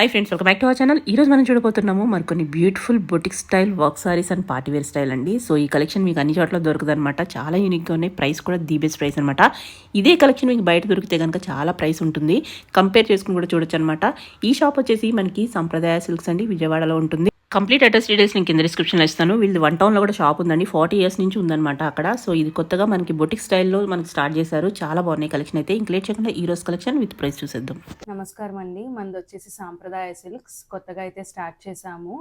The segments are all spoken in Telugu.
Hi friends, welcome back to our channel. ఈరోజు మనం చూడబోతున్నాము మరికొన్ని beautiful boutique style work sarees and party wear style అండి. సో ఈ కలెక్షన్ మీకు అన్ని చోట్ల దొరకదు అనమాట. చాలా యూనిక్గా ఉన్నాయి. ప్రైస్ కూడా ది బెస్ట్ ప్రైస్ అనమాట. ఇదే కలెక్షన్ మీకు బయట దొరికితే కనుక చాలా ప్రైస్ ఉంటుంది. కంపేర్ చేసుకుని కూడా చూడొచ్చు అనమాట. ఈ షాప్ వచ్చేసి మనకి సంప్రదాయ సిల్క్స్ అండి, విజయవాడలో ఉంటుంది. కంప్లీట్ అడ్రస్ డీటెయిల్స్ నేను కింద డిస్క్రిప్షన్లో ఇస్తాను. వీళ్ళు 1 టౌన్లో కూడా షాప్ ఉందండి. 40 years నుంచి ఉందన్నమాట అక్కడ. సో ఇది కొత్తగా మనకి బొటిక్ స్టైల్లో మనకి స్టార్ట్ చేశారు. చాలా బాగున్నాయి కలెక్షన్ అయితే. ఇంక లేట్ చేయకుండా ఈ రోజు కలెక్షన్ విత్ ప్రైస్ చూసేద్దాం. నమస్కారం అండి. మనది వచ్చేసి సాంప్రదాయ సిల్క్స్ కొత్తగా అయితే స్టార్ట్ చేసాము.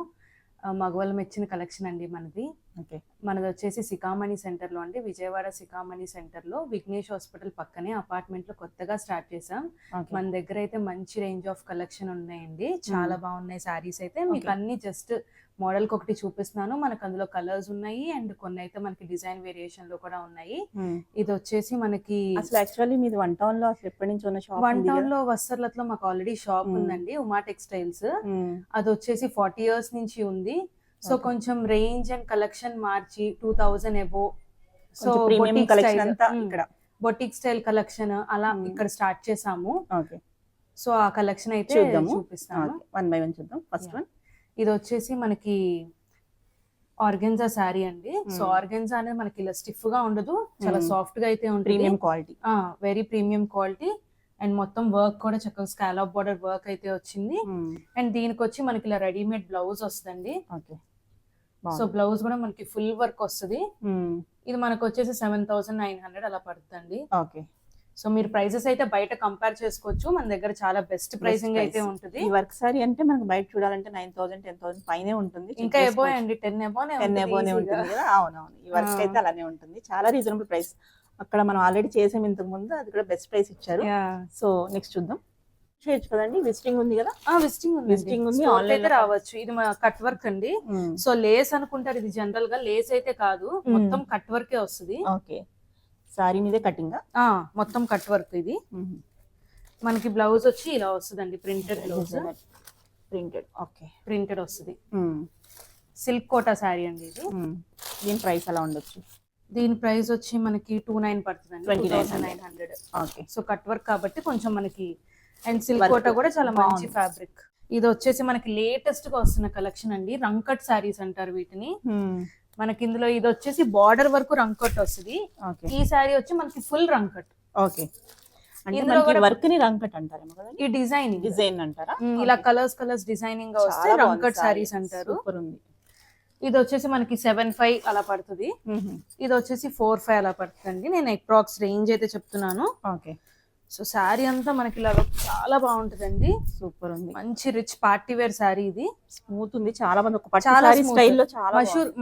మగవాళ్ళు మెచ్చిన కలెక్షన్ అండి మనది. ఓకే, మనది వచ్చేసి సికామణి సెంటర్లో అండి, విజయవాడ సికామణి సెంటర్లో విఘ్నేష్ హాస్పిటల్ పక్కనే అపార్ట్మెంట్లో కొత్తగా స్టార్ట్ చేసాం. మన దగ్గర అయితే మంచి రేంజ్ ఆఫ్ కలెక్షన్ ఉన్నాయండి. చాలా బాగున్నాయి సారీస్ అయితే. మీకు అన్ని జస్ట్ మోడల్కి ఒకటి చూపిస్తున్నాను. మనకు అందులో కలర్స్ ఉన్నాయి అండ్ కొన్ని అయితే మనకి డిజైన్ వేరియేషన్ లో కూడా ఉన్నాయి. ఇది వచ్చేసి మనకి అసలు యాక్చువల్లీ మీది 1 టౌన్ లో అసలు ఎప్పటి నుంచి ఉన్న షాప్? 1 టౌన్ లో వస్త్రలతో మాకు ఆల్రెడీ షాప్ ఉందండి, ఉమా టెక్స్టైల్స్. అది వచ్చేసి 40 years నుంచి ఉంది. సో కొంచెం range and collection March 2000 above. So boutique style collection అలా ఇక్కడ స్టార్ట్ చేసాము. సో ఆ కలెక్షన్ అయితే చూపిస్తాను. 1 by 1 చూద్దాం. ఫస్ట్ వన్ ఇది వచ్చేసి మనకి ఆర్గెన్జా శారీ అండి. సో ఆర్గెన్జా అనేది మనకి ఇలా స్టిఫ్ గా ఉండదు, చాలా సాఫ్ట్ గా అయితే ఉంటుంది. Premium quality, very premium quality. And మొత్తం వర్క్ కూడా చక్కగా స్కాలప్ బార్డర్ వర్క్ అయితే వచ్చింది. అండ్ దీనికి వచ్చి మనకి ఇలా రెడీమేడ్ బ్లౌజ్ వస్తుందండి. సో బ్లౌజ్ కూడా మనకి ఫుల్ వర్క్ వస్తుంది. ఇది మనకు వచ్చేసి 7900 అలా పడుతుంది. ఓకే, సో మీరు ప్రైసెస్ అయితే బయట కంపేర్ చేసుకోవచ్చు. మన దగ్గర చాలా బెస్ట్ ప్రైసింగ్ అయితే ఉంటుంది. ఈ వర్క్ సారీ అంటే మనకు బయట చూడాలంటే 9000 10,000 పైనే ఉంటుంది. ఇంకా ఎబో అండి 10 ఎబోనే ఉంటుంది కదా. అవునవును, ఈ వర్క్ అయితే అలానే ఉంటుంది. చాలా రీజనబుల్ ప్రైస్. అక్కడ మనం ఆల్రెడీ చేసాం ఇంతకు ముందు, అది కూడా బెస్ట్ ప్రైస్ ఇచ్చారు. సో నెక్స్ట్ చూద్దాం. చేయొచ్చు కదండి, విజిటింగ్ ఉంది కదా. విజిటింగ్ ఉంది, ఆన్లైన్ అయితే రావచ్చు. ఇది మా కట్ వర్క్ అండి. సో లేస్ అనుకుంటారు, ఇది జనరల్ గా లేస్ అయితే కాదు, మొత్తం కట్ వర్కే వస్తుంది. ఓకే, సారీ మీద కటింగ్ మొత్తం కట్ వర్క్. ఇది మనకి బ్లౌజ్ వచ్చి ఇలా వస్తుందండి, ప్రింటెడ్ బ్లౌజ్. ఓకే, ప్రింటెడ్ వస్తుంది. సిల్క్ కోటా శారీ అండి ఇది. దీని ప్రైస్ ఎలా ఉండొచ్చు? దీని ప్రైస్ వచ్చి మనకి 29 పడుతుంది, 2900. ఓకే, సో కట్ వర్క్ కాబట్టి కొంచెం మనకి. అండ్ సిల్క్ కోటా కూడా చాలా మంచి ఫ్యాబ్రిక్. ఇది వచ్చేసి మనకి లేటెస్ట్ గా వస్తున్న కలెక్షన్ అండి. రంకట్ శారీస్ అంటారు వీటిని. మనకి ఇందులో ఇది వచ్చేసి బార్డర్ వరకు రంకట్ వస్తుంది. ఈ శారీ వచ్చి మనకి ఫుల్ రంకట్. ఓకే, వర్క్ ని రంకట్ అంటారు. ఈ డిజైన్ అంటారా? ఇలా కలర్స్ డిజైనింగ్ గా వస్తే రంకట్ శారీస్ అంటారు. ఇది వచ్చేసి మనకి 75 అలా పడుతుంది. ఇది వచ్చేసి 45 అలా పడుతుంది. నేను అప్రాక్స్ రేంజ్ అయితే చెప్తున్నాను. ఓకే, సో శారీ అంతా మనకి ఇలా చాలా బాగుంటుందండి. సూపర్ ఉంది, మంచి రిచ్ పార్టీ వేర్ శారీ. ఇది స్మూత్ ఉంది. చాలా మంది చాలా స్టైల్లో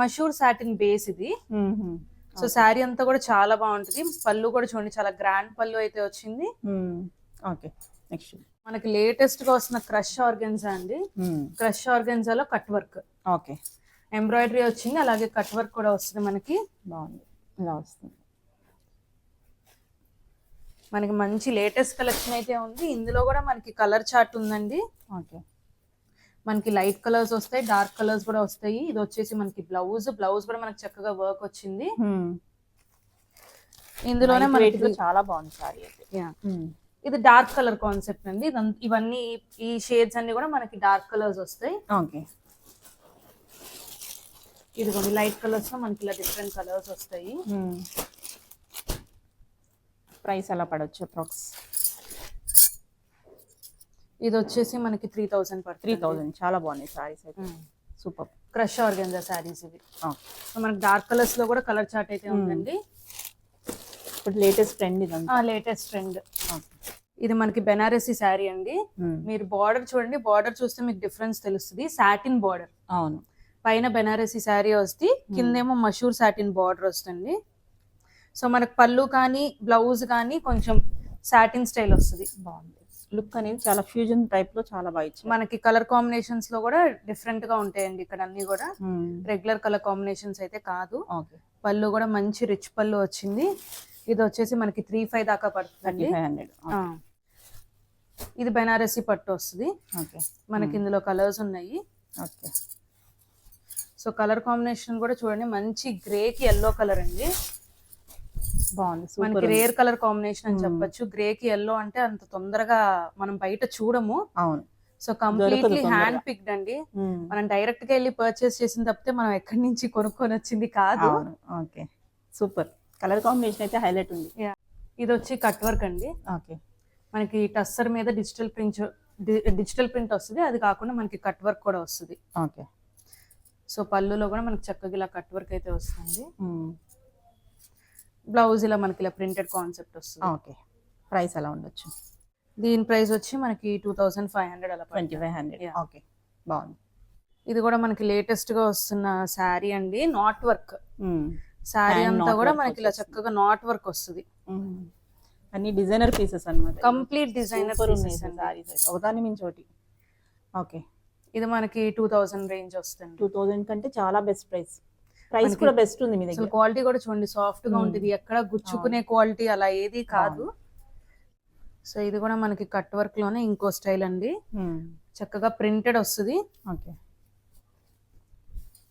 మషూర్ సాటిన్ బేస్ ఇది. సో శారీ అంతా కూడా చాలా బాగుంటుంది. పళ్ళు కూడా చూడండి, చాలా గ్రాండ్ పళ్ళు అయితే వచ్చింది. ఓకే, నెక్స్ట్ మనకి లేటెస్ట్ గా వస్తున్న క్రష్ ఆర్గెన్జా అండి. క్రష్ ఆర్గెన్జాలో కట్ వర్క్. ఓకే, ఎంబ్రాయిడరీ వచ్చింది, అలాగే కట్ వర్క్ కూడా వస్తుంది. మనకి బాగుంది, ఇలా వస్తుంది. మనకి మంచి లేటెస్ట్ కలెక్షన్ అయితే ఉంది. ఇందులో కూడా మనకి కలర్ చార్ట్ ఉందండి. ఓకే, మనకి లైట్ కలర్స్ వస్తాయి, డార్క్ కలర్స్ కూడా వస్తాయి. ఇది వచ్చేసి మనకి బ్లౌజ్ కూడా మనకి చక్కగా వర్క్ వచ్చింది. ఇందులోనే మనకి చాలా బాగుంది సారీ అయితే. ఇది డార్క్ కలర్ కాన్సెప్ట్ అండి. ఇవన్నీ ఈ షేడ్స్ అన్ని కూడా మనకి డార్క్ కలర్స్ వస్తాయి. ఓకే, ఇది కొన్ని లైట్ కలర్స్ లో మనకి ఇలా డిఫరెంట్ కలర్స్ వస్తాయి. ప్రైస్ ఎలా పడవచ్చు అప్రాక్స్? ఇది వచ్చేసి మనకి 3000 పడుతుంది. 3000. చాలా బాగున్నాయి సారీస్ అయితే. సూపర్. క్రష్ ఆర్గెన్జా సారీస్ ఇవి. సో మనకి డార్క్ కలర్స్ లో కూడా కలర్ చార్ట్ అయితే ఉందండి. ఇప్పుడు లేటెస్ట్ ట్రెండ్ ఇదంతా. Latest trend. ఇది మనకి బెనారసీ శారీ అండి. మీరు బార్డర్ చూడండి, బార్డర్ చూస్తే మీకు డిఫరెన్స్ తెలుస్తుంది. Satin border. అవును, పైన బెనారసీ శారీ వస్తుంది, కిందేమో మషూర్ సాటిన్ బార్డర్ వస్తుంది. సో మనకు పళ్ళు కానీ బ్లౌజ్ కానీ కొంచెం సాటిన్ స్టైల్ వస్తుంది. బాగుంది. లుక్ అనేది చాలా ఫ్యూజన్ టైప్ లో చాలా బాగా ఇచ్చింది. మనకి కలర్ కాంబినేషన్స్ లో కూడా డిఫరెంట్ గా ఉంటాయండి. ఇక్కడ అన్ని కూడా రెగ్యులర్ కలర్ కాంబినేషన్స్ అయితే కాదు. పళ్ళు కూడా మంచి రిచ్ పళ్ళు వచ్చింది. ఇది వచ్చేసి మనకి 35 దాకా పడుతుంది. ఇది బెనారసీ పట్టు వస్తుంది. మనకి ఇందులో కలర్స్ ఉన్నాయి. సో కలర్ కాంబినేషన్ కూడా చూడండి, మంచి గ్రే కి ఎల్లో కలర్ అండి. బాగుంది, మనకి రేర్ కలర్ కాంబినేషన్ అని చెప్పొచ్చు. గ్రే కి ఎల్లో అంటే అంత తొందరగా మనం బయట చూడము. అవును, సో కంప్లీట్లీ తొందరగా. హ్యాండ్ పిక్డ్ అండి. మనం డైరెక్ట్ గా వెళ్ళి పర్చేస్ చేసిన తప్పితే మనం ఎక్కడి నుంచి కొనుక్కొని వచ్చింది కాదు. Okay, super. కలర్ కాంబినేషన్ అయితే హైలైట్ ఉంది. ఇది వచ్చి కట్ వర్క్ అండి. ఓకే, మనకి టస్సర్ మీద డిజిటల్ ప్రింట్ వస్తుంది. అది కాకుండా మనకి కట్ వర్క్ కూడా వస్తుంది. ఓకే. సో పళ్ళులో కూడా మనకి చక్కగా ఇలా కట్ వర్క్ అయితే వస్తుంది. బ్లౌజ్ ఇలా మనకి ఇలా ప్రింటెడ్ కాన్సెప్ట్ వస్తుంది. ఓకే. ప్రైస్ ఎలా ఉండొచ్చు? దీని ప్రైస్ వచ్చి మనకి 2500 అలా. 2500. ఓకే, బాగుంది. ఇది కూడా మనకి లేటెస్ట్ గా వస్తున్న శారీ అండి. నాట్ వర్క్ శారీ అంతా కూడా మనకి ఇలా చక్కగా నాట్ వర్క్ వస్తుంది. అన్ని డిజైనర్ పీసెస్ అన్నమాట. కంప్లీట్ డిజైనర్ పీసెస్ సారీస్ ఒకదాని మించి ఒకటి. ఓకే. ఇది మనకి 2000 రేంజ్ వస్తుంది. 2000 కంటే చాలా బెస్ట్ ప్రైస్. ప్రైస్ కూడా బెస్ట్ ఉంది మీ దగ్గర. అసలు క్వాలిటీ కూడా చూడండి, సాఫ్ట్ గా ఉంటుంది. ఎక్కడ గుచ్చుకునే క్వాలిటీ అలా ఏది కాదు. సో ఇది కూడా మనకి కట్ వర్క్ లోనే ఇంకో స్టైల్ అండి. చక్కగా ప్రింటెడ్ వస్తుంది. ఓకే.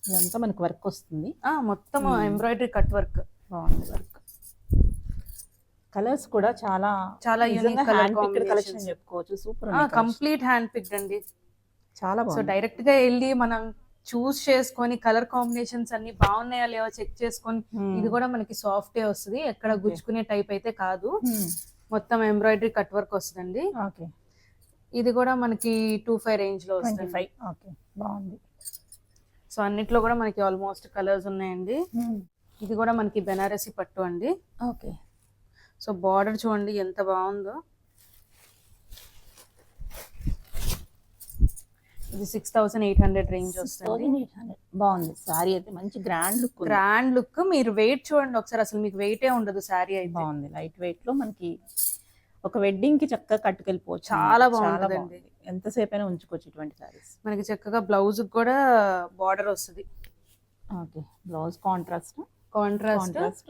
ఇదంతా మనకి వర్క్ వస్తుంది. మొత్తం ఎంబ్రాయిడరీ కట్ వర్క్. బాగుంది వర్క్. కలర్స్ కూడా చాలా చాలా యూనిక్ కలర్ కలెక్షన్ చెప్పుకోవచ్చు. సూపర్. కంప్లీట్ హ్యాండ్ పిక్డ్ అండి. చాలా సో డైరెక్ట్ గా వెళ్ళి మనం చూస్ చేసుకొని కలర్ కాంబినేషన్స్ అన్ని బాగున్నాయా లేవో చెక్ చేసుకొని, ఇది కూడా మనకి సాఫ్ట్ వస్తుంది. ఎక్కడ గుచ్చుకునే టైప్ అయితే కాదు. మొత్తం ఎంబ్రాయిడరీ కట్ వర్క్ వస్తుందండి. ఓకే. ఇది కూడా మనకి 25 రేంజ్ లో వస్తుంది. 25. ఓకే, బాగుంది. సో అన్నిట్లో కూడా మనకి ఆల్మోస్ట్ కలర్స్ ఉన్నాయండి. ఇది కూడా మనకి బెనారసి పట్టు అండి. ఓకే. సో బార్డర్ చూడండి ఎంత బాగుందో. ఇది 6800 రేంజ్ వస్తుంది. బాగుంది సారీ అయితే. మంచి గ్రాండ్ లుక్. మీరు వెయిట్ చూడండి ఒకసారి, అసలు మీకు వెయిటే ఉండదు సారీ అయితే. బాగుంది. లైట్ వెయిట్ లో మనకి ఒక వెడ్డింగ్ కి చక్కగా కట్టుకెళ్ళిపోవచ్చు. చాలా బాగుంటుందండి. ఎంతసేపు అయినా ఉంచుకోవచ్చు ఇటువంటి సారీస్. మనకి చక్కగా బ్లౌజ్ కూడా బార్డర్ వస్తుంది. ఓకే. బ్లౌజ్ కాంట్రాస్ట్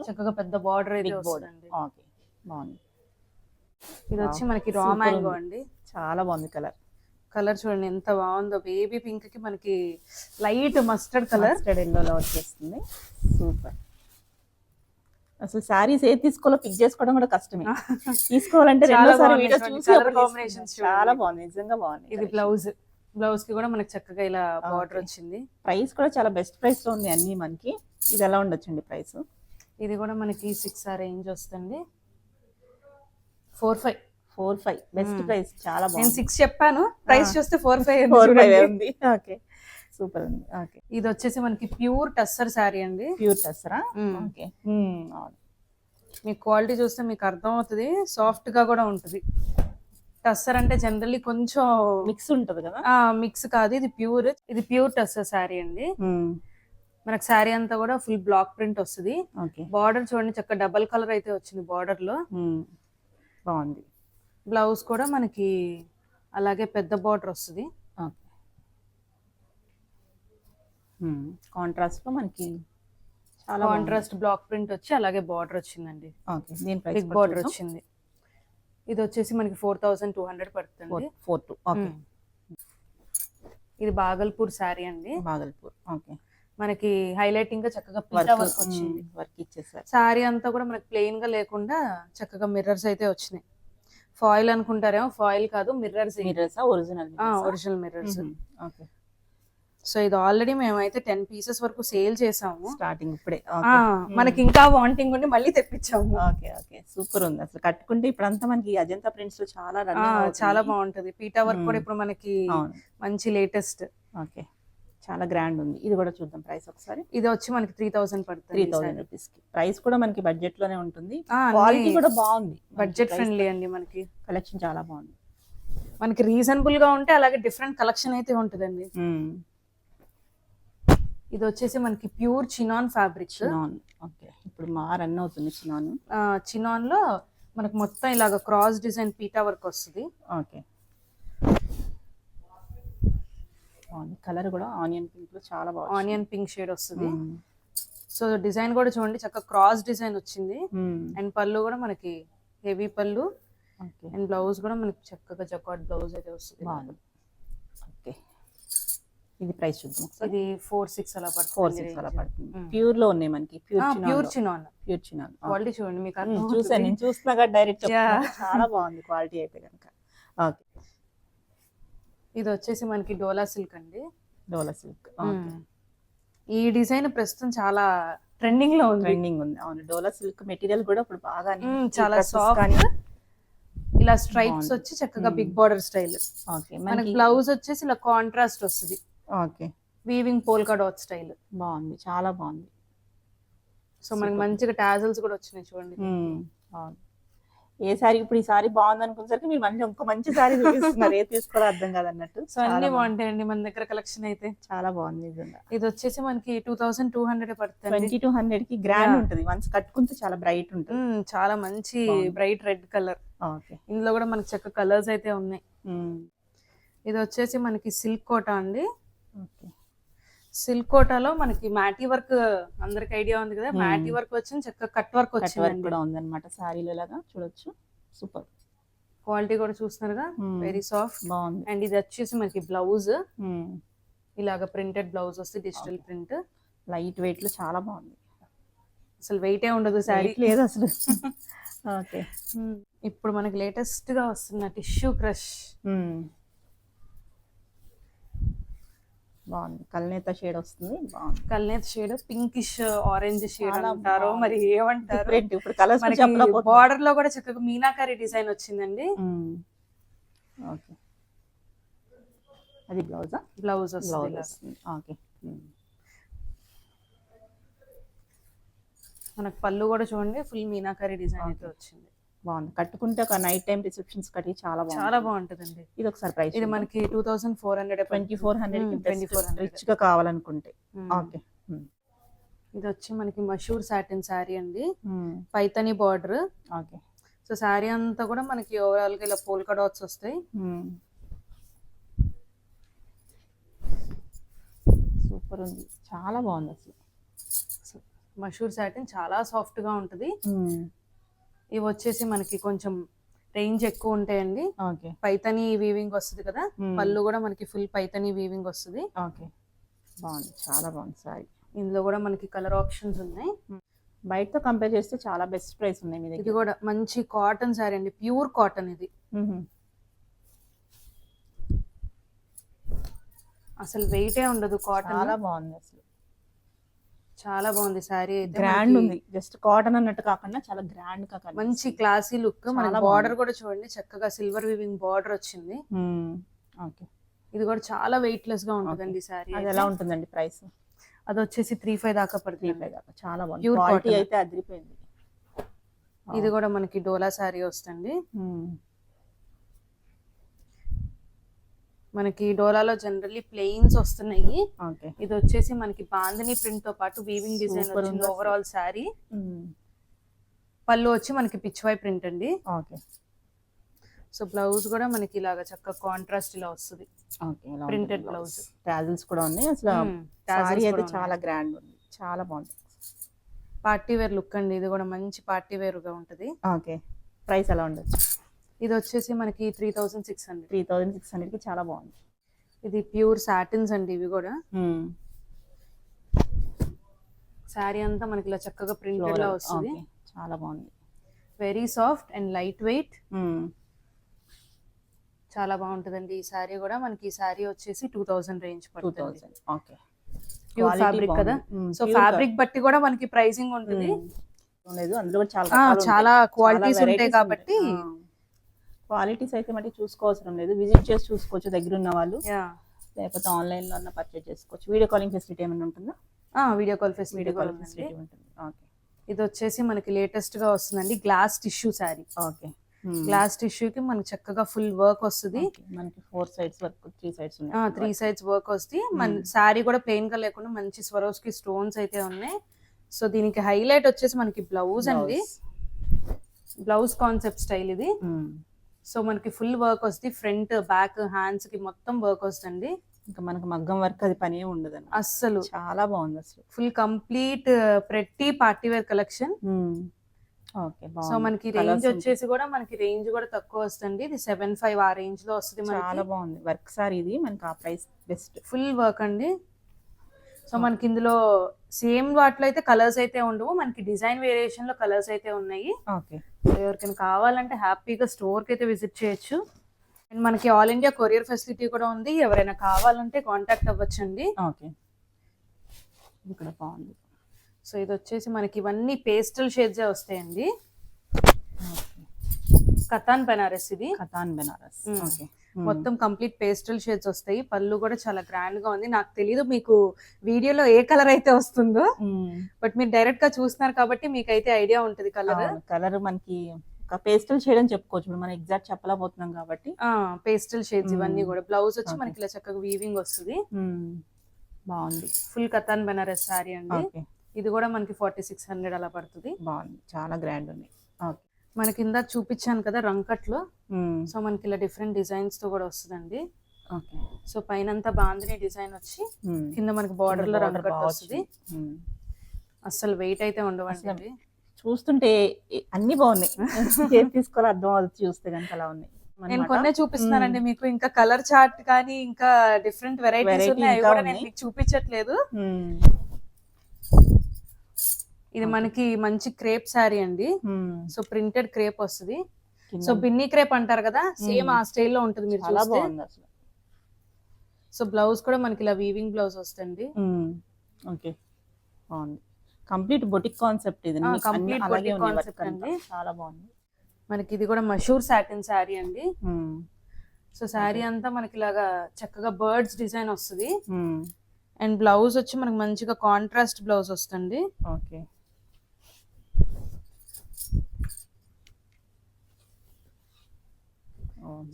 చక్కగా పెద్ద బార్డర్ అయితే వస్తుందండి. ఓకే, బాగుంది. ఇది వచ్చి మనకి రా మ్యాంగో అండి. చాలా బాగుంది కలర్ చూడండి ఎంత బాగుందో. బేబీ పింక్ కి మనకి లైట్ మస్టర్డ్ కలర్ ఎల్లోలో వచ్చేస్తుంది. సూపర్. అసలు సారీస్ ఏది తీసుకోవాలో పిక్ చేసుకోవడం కూడా కష్టమే. తీసుకోవాలంటే రెండోసారి వీడియో చూసి కాంబినేషన్స్ చాలా బాగుంది. నిజంగా బాగుంది. ఇది బ్లౌజ్ కి కూడా మనకి చక్కగా ఇలా బార్డర్ వచ్చింది. ప్రైస్ కూడా చాలా బెస్ట్ ప్రైస్ లో ఉంది అన్ని మనకి. ఇది ఎలా ఉండొచ్చండి ప్రైస్? ఇది కూడా మనకి 6 రేంజ్ వస్తుంది. 45 బెస్ట్ ప్రైస్. చాలా బాగుంది. నేను 6 చెప్పాను, ప్రైస్ చూస్తే 45 ఉంది. ఓకే, సూపర్ ఉంది. ఓకే. ఇది వచ్చేసి మనకి ప్యూర్ టస్సర్ శారీ అండి. ప్యూర్ టస్సరా? ఓకే. మీ క్వాలిటీ చూస్తే మీకు అర్థం అవుతుంది. సాఫ్ట్ గా కూడా ఉంటుంది. టస్సర్ అంటే జనరల్లీ కొంచెం మిక్స్ ఉంటది కదా. మిక్స్ కాదు, ఇది ప్యూర్ టస్సర్ శారీ అండి. మనకి శారీ అంతా కూడా ఫుల్ బ్లాక్ ప్రింట్ వస్తుంది. బార్డర్ చూడండి చక్కగా డబల్ కలర్ అయితే వచ్చింది బార్డర్ లో. బాగుంది. బ్లౌజ్ కూడా మనకి అలాగే పెద్ద బార్డర్ వస్తుంది. కాంట్రాస్ట్ లో మనకి చాలా కాంట్రాస్ట్ బ్లాక్ ప్రింట్ వచ్చి అలాగే బార్డర్ వచ్చిందండి. బిగ్ బార్డర్ వచ్చింది. ఇది వచ్చేసి మనకి 4200 పడుతుంది. 42. ఇది బాగల్పూర్ శారీ అండి. బాగల్పూర్. ఓకే. మనకి హైలైటింగ్ గా చక్కగా పీటా వర్క్ వచ్చింది. వర్క్ ఇచ్చేసారు. శారీ అంతా కూడా మనకి ప్లెయిన్ గా లేకుండా చక్కగా మిర్రర్స్ అయితే వచ్చినాయి. ఫాయిల్ అనుకుంటారేమో, ఫాయిల్ కాదు, mirrors. Original mirrors. Okay. So ఇది ఆల్రెడీ మేమైతే 10 పీసెస్ వరకు సేల్ చేసాము స్టార్టింగ్ ఇప్పుడే. మనకి ఇంకా వాంటింగ్ ఉండి మళ్ళీ తెప్పించాము. ఓకే. సూపర్ ఉంది అసలు. కట్టుకుంటే ఇప్పుడంతా మనకి అజంతా ప్రింట్స్ లో చాలా బాగుంటది. పీటా వర్క్ కూడా ఇప్పుడు మనకి మంచి లేటెస్ట్. ఓకే, చాలా గ్రాండ్ ఉంది. ఇది కూడా చూద్దాం ప్రైస్ ఒకసారి. ఇది వచ్చి మనకి 3000 పడుతుంది. 3000 రూపీస్ కి. ప్రైస్ కూడా మనకి బడ్జెట్ లోనే ఉంటుంది. క్వాలిటీ కూడా బాగుంది. బడ్జెట్ ఫ్రెండ్లీ అండి. మనకి కలెక్షన్ చాలా బాగుంది. మనకి రీజనబుల్ గా ఉంటే అలాగే డిఫరెంట్ కలెక్షన్ అయితే ఉంటుందండి. ఇది వచ్చేసి మనకి ప్యూర్ చినాన్ ఫ్యాబ్రిక్. ఓకే. ఇప్పుడు రన్ అవుతుంది చినాన్. చినాన్ లో మనకి మొత్తం ఇలాగ క్రాస్ డిజైన్ పీటా వర్క్ వస్తుంది. ఓకే. కలర్ కూడా ఆనియన్ పింక్ లో చాలా బాగుంది. ఆనియన్ పింక్ షేడ్ వస్తుంది. సో డిజైన్ కూడా చూడండి చక్కగా క్రాస్ డిజైన్ వచ్చింది. అండ్ పళ్ళు కూడా మనకి హెవీ పళ్ళు. అండ్ బ్లౌజ్ కూడా మనకి చక్కగా జకాట్ బ్లౌజ్ అయితే వస్తుంది. ఓకే. ఇది ప్రైస్ చూద్దాం. ఇది 46 అలా పడుతుంది. ప్యూర్ లో ఉన్నాయి మనకి. Pure chinon. క్వాలిటీ చూడండి మీకు చూసాను, నేను చూస్తున్నా డైరెక్ట్. చాలా బాగుంది క్వాలిటీ అయితే కనుక. ఓకే. ఇది వచ్చేసి మనకి డోలా సిల్క్ అండి. డోలా సిల్క్ ఈ డిజైన్ ప్రస్తుతం చాలా ట్రెండింగ్ లో ఉంది. ట్రెండింగ్ ఉంది. అవును, డోలా సిల్క్ మెటీరియల్ కూడా ఇప్పుడు బాగా చాలా సాఫ్ట్. ఇలా స్ట్రైప్స్ వచ్చి చక్కగా బిగ్ బార్డర్ స్టైల్. ఓకే, మనకి బ్లౌజ్ వచ్చేసి ఇలా కాంట్రాస్ట్ వస్తుంది. Okay, weaving polka dot style. బాగుంది, చాలా బాగుంది. సో మనకి మంచిగా టాజల్స్ కూడా వచ్చినాయి చూడండి. బాగుంది. ఏ సారీ ఇప్పుడు ఈ సారీ బాగుంది అనుకునేసరికి మీరు మంచి ఇంకో మంచి సారీ చూపిస్తున్నారు. ఏ తీసుకోవాలో అర్థం కాదన్నట్టు. సో అన్ని బాగుంటాయండి మన దగ్గర కలెక్షన్ అయితే. చాలా బాగుంది నిజంగా. ఇది వచ్చేసి మనకి 2200 పడుతుంది. 2200 కి గ్రాండ్ ఉంటుంది. వన్స్ కట్టుకుంటే చాలా బ్రైట్ ఉంటుంది. చాలా మంచి బ్రైట్ రెడ్ కలర్. ఓకే, ఇందులో కూడా మనకి చక్క కలర్స్ అయితే ఉన్నాయి. ఇది వచ్చేసి మనకి సిల్క్ కోటా అండి. ఓకే, సిల్క్ కోటాలో మనకి మ్యాటీ వర్క్ అందరికి ఐడియా ఉంది కదా. మ్యాటీ వర్క్ వచ్చింది, చక్కగా కట్ వర్క్ వచ్చింది కూడా ఉందన్నమాట. సారీలో లాగా చూడొచ్చు. సూపర్ క్వాలిటీ కూడా చూస్తున్నారుగా, వెరీ సాఫ్ట్ బాగుంది. అండ్ ఇది వచ్చేసి మనకి బ్లౌజ్ ఇలాగ ప్రింటెడ్ బ్లౌజ్ వస్తుంది, డిజిటల్ ప్రింట్. లైట్ వెయిట్ లో చాలా బాగుంది. అసలు వెయిటే ఉండదు సారీ లేదు అసలు. ఓకే, ఇప్పుడు మనకి లేటెస్ట్ గా వస్తున్న టిష్యూ క్రష్. బాగుంది. కల్నేత షేడ్ వస్తుంది. బాగుంది. కల్నేత షేడ్, పింకిష్ ఆరెంజ్ షేడ్ అంటారో మరి ఏమంటారు. ఇప్పుడు కలర్స్ బార్డర్ లో కూడా చక్కగా మీనాకారి డిజైన్ వచ్చిందండి. ఓకే, అది బ్లౌజా? బ్లౌజ్ వస్తుంది. ఓకే, మనకు పళ్ళు కూడా చూడండి, ఫుల్ మీనాకారి డిజైన్ అయితే వచ్చింది. బాగుంది. కట్టుకుంటే ఒక నైట్ టైం రిసెప్షన్స్ కట్టి చాలా బాగుంటుందండి. ఇది ఒకసారి ప్రైస్. ఇది మనకి 2400. 2400 రిచ్ గా కావాలనుకుంటే. ఓకే, ఇది వచ్చి మనకి మషూర్ సాటిన్ శారీ అండి, Paithani border. Okay, so sari అంతా కూడా మనకి ఓవరాల్ గా ఇలా పోల్కా డాట్స్ వస్తాయి. సూపర్ ఉంది, చాలా బాగుంది అసలు. మషూర్ సాటిన్ చాలా సాఫ్ట్ గా ఉంటది. ఇవి వచ్చేసి మనకి కొంచెం రేంజ్ ఎక్కువ ఉంటాయండి. ఓకే, పైతని వీవింగ్ వస్తుంది కదా, పళ్ళు కూడా మనకి ఫుల్ పైతని వీవింగ్ వస్తుంది. ఓకే, బాగుంది, చాలా బాగుంది సారీ. ఇందులో కూడా మనకి కలర్ ఆప్షన్స్ ఉన్నాయి. బయటతో కంపేర్ చేస్తే చాలా బెస్ట్ ప్రైస్ ఉన్నాయి మీ దగ్గర. ఇది కూడా మంచి కాటన్ సారీ అండి, ప్యూర్ కాటన్. ఇది అసలు వెయిటే ఉండదు. కాటన్ చాలా బాగుంది అసలు. చాలా బాగుంది సారీ అయితే. గ్రాండ్ ఉంది, జస్ట్ కాటన్ అన్నట్టు కాకుండా చాలా గ్రాండ్ గా మంచి క్లాసీ లుక్. మన బార్డర్ కూడా చూడండి, చక్కగా సిల్వర్ వీవింగ్ బార్డర్ వచ్చింది. ఓకే, ఇది కూడా చాలా వెయిట్ లెస్ గా ఉంటుందండి సారీ. అది ఎలా ఉంటుందండి ప్రైస్? అది వచ్చేసి 35 దాకా పడుతుంది. 35 దాకా. చాలా బాగుంది, క్వాలిటీ అయితే అదిరిపోయింది. ఇది కూడా మనకి డోలా సారీ వస్తుంది. మనకి డోలాలో జనరల్లీ ప్లెయిన్స్ వస్తున్నాయి. ఇది వచ్చేసి మనకి బాందిని ప్రింట్ తో పాటు వీవింగ్ డిజైన్ వచ్చింది ఓవరాల్ సారీ. పళ్ళు వచ్చి మనకి పిచ్వై ప్రింట్ అండి. ఓకే, సో బ్లౌజ్ కూడా మనకి ఇలాగా చక్కగా కాంట్రాస్ట్ ఇలా వస్తుంది. Okay, printed blouse. టాజిల్స్ కూడా ఉన్నాయి. అసలు సారీ అయితే చాలా గ్రాండ్ ఉంది, చాలా బాగుంది. పార్టీ వేర్ లుక్ అండి, ఇది కూడా మంచి పార్టీ వేర్ గా ఉంటది. ఓకే, ప్రైస్ ఎలా ఉండొచ్చు? ఇది వచ్చేసి మనకి 3600. 3600 కి చాలా బాగుంది. ఇది ప్యూర్ సాటిన్స్ అండి. ఇవి కూడా సారీ అంతా మనకి ఇలా చక్కగా ప్రింటెడ్ లా వస్తుంది. చాలా బాగుంది, very soft and light weight. చాలా బాగుంటుందండి ఈ సారీ కూడా. మనకి ఈ సారీ వచ్చేసి 2000 రేంజ్ పడుతుంది. ఓకే, ప్యూర్ ఫ్యాబ్రిక్ కదా, సో ఫ్యాబ్రిక్ బట్టి కూడా మనకి ప్రైసింగ్ ఉంటుంది. అందులో చాలా క్వాలిటీస్ ఉంటాయి కాబట్టి క్వాలిటీస్ అయితే మళ్ళీ చూసుకోవాల్సిన లేదు. విజిట్ చేసి చూసుకోవచ్చు దగ్గర ఉన్న వాళ్ళు, లేకపోతే ఆన్లైన్ లో అన్న పర్చేజ్ చేసుకోవచ్చు. వీడియో కాలింగ్ ఫెసిలిటీ ఏమైనా ఉంటుందా? వీడియో కాల్ ఫెసిలిటీ ఉంటుంది. ఓకే, ఇది వచ్చేసి మనకి లేటెస్ట్ గా వస్తుందండి, glass tissue sorry. Okay, glass tissue కి మనకి చక్కగా ఫుల్ వర్క్ వస్తుంది. మనకి 4 sides వర్క్, 3 sides ఉన్నాయి. 3 sides వర్క్ వస్తుంది. మన సారీ కూడా ప్లెయిన్ గా లేకుండా మంచి స్వరోస్కి స్టోన్స్ అయితే ఉన్నాయి. సో దీనికి హైలైట్ వచ్చేసి మనకి బ్లౌజ్ అండి. బ్లౌజ్ కాన్సెప్ట్ స్టైల్ ఇది. సో మనకి ఫుల్ వర్క్ వస్తుంది, ఫ్రంట్ బ్యాక్ హ్యాండ్స్ కి మొత్తం వర్క్ వస్తుంది. ఇంకా మనకి మగ్గం వర్క్ అది పనే ఉండదు అస్సలు. చాలా బాగుంది అసలు, full complete pretty party wear collection. Okay, so మనకి రేంజ్ వచ్చేసి కూడా మనకి రేంజ్ కూడా తక్కువ వస్తుంది. ఇది 75 ఆ రేంజ్ లో వస్తుంది. చాలా బాగుంది వర్క్ సారీ ఇది. మనకి ఆ ప్రైస్ బెస్ట్. ఫుల్ వర్క్ అండి. సో మనకి ఇందులో సేమ్ వాటిలో అయితే కలర్స్ అయితే ఉండవు, మనకి డిజైన్ వేరియేషన్ లో కలర్స్ అయితే ఉన్నాయి. ఓకే, ఎవరికైనా కావాలంటే హ్యాపీగా స్టోర్ కి అయితే విజిట్ చేయొచ్చు. అండ్ మనకి ఆల్ ఇండియా కొరియర్ ఫెసిలిటీ కూడా ఉంది. ఎవరైనా కావాలంటే కాంటాక్ట్ అవ్వచ్చండి. ఓకే, ఇక్కడ బాగుంది. సో ఇది వచ్చేసి మనకి ఇవన్నీ పేస్టల్ షేడ్స్ వస్తాయండి. కతాన్ బెనారస్ ఇది. కతాన్ బెనారస్. ఓకే, మొత్తం కంప్లీట్ పేస్టల్ షేడ్స్ వస్తాయి. పళ్ళు కూడా చాలా గ్రాండ్ గా ఉంది. నాకు తెలియదు మీకు వీడియోలో ఏ కలర్ అయితే వస్తుందో, బట్ మీరు డైరెక్ట్ గా చూస్తున్నారు కాబట్టి మీకు అయితే ఐడియా ఉంటది కలర్. కలర్ మనకి ఒక పేస్టల్ షేడ్ అని చెప్పుకోవచ్చు. మనం ఎగ్జాక్ట్ చెప్పలేకపోతున్నాం కాబట్టి పేస్టల్ షేడ్స్ ఇవన్నీ కూడా. బ్లౌజ్ వచ్చి మనకి ఇలా చక్కగా వీవింగ్ వస్తుంది. బాగుంది. ఫుల్ కతాన్ బెనారస్ సారీ అండి. ఇది కూడా మనకి 4600 అలా పడుతుంది. బాగుంది, చాలా గ్రాండ్ ఉంది. ఓకే, మనకి ఇందాక చూపించాను కదా రంకట్లో. సో మనకి ఇలా డిఫరెంట్ డిజైన్స్ తో కూడా వస్తుందండి. ఓకే, సో పైన అంతా బాందిని డిజైన్ వచ్చి కింద మనకి బార్డర్ లో రంకట్ వస్తుంది. అసలు వెయిట్ అయితే ఉండవండి. చూస్తుంటే అన్ని బాగున్నాయి. ఏం తీసుకోవాలో అర్థం అవుతుంది చూస్తే కనుక అలా ఉన్నాయి. నేను కొన్నే చూపిస్తున్నానండి మీకు. ఇంకా కలర్ చార్ట్ కానీ ఇంకా డిఫరెంట్ వెరైటీస్ ఉన్నాయి. అవి కూడా నేను మీకు చూపించట్లేదు. ఇది మనకి మంచి క్రేప్ శారీ అండి. సో ప్రింటెడ్ క్రేప్ వస్తుంది. సో బిన్నీ క్రేప్ అంటారు కదా, సేమ్ ఆ స్టైల్లో ఉంటుంది. మీరు చాలా బాగుంది అసలు. సో బ్లౌజ్ కూడా మనకి ఇలా వీవింగ్ బ్లౌజ్ వస్తుంది. ఓకే, బాగుంది. కంప్లీట్ బొటిక్ కాన్సెప్ట్ ఇది. కంప్లీట్ బొటిక్ కాన్సెప్ట్ అండి. చాలా బాగుంది. మనకి ఇది కూడా మషూర్ సాటిన్ శారీ అండి. సో శారీ అంతా మనకి ఇలాగా చక్కగా బర్డ్స్ డిజైన్ వస్తుంది. అండ్ బ్లౌజ్ వచ్చి మనకి మంచిగా కాంట్రాస్ట్ బ్లౌజ్ వస్తుంది. ఓకే,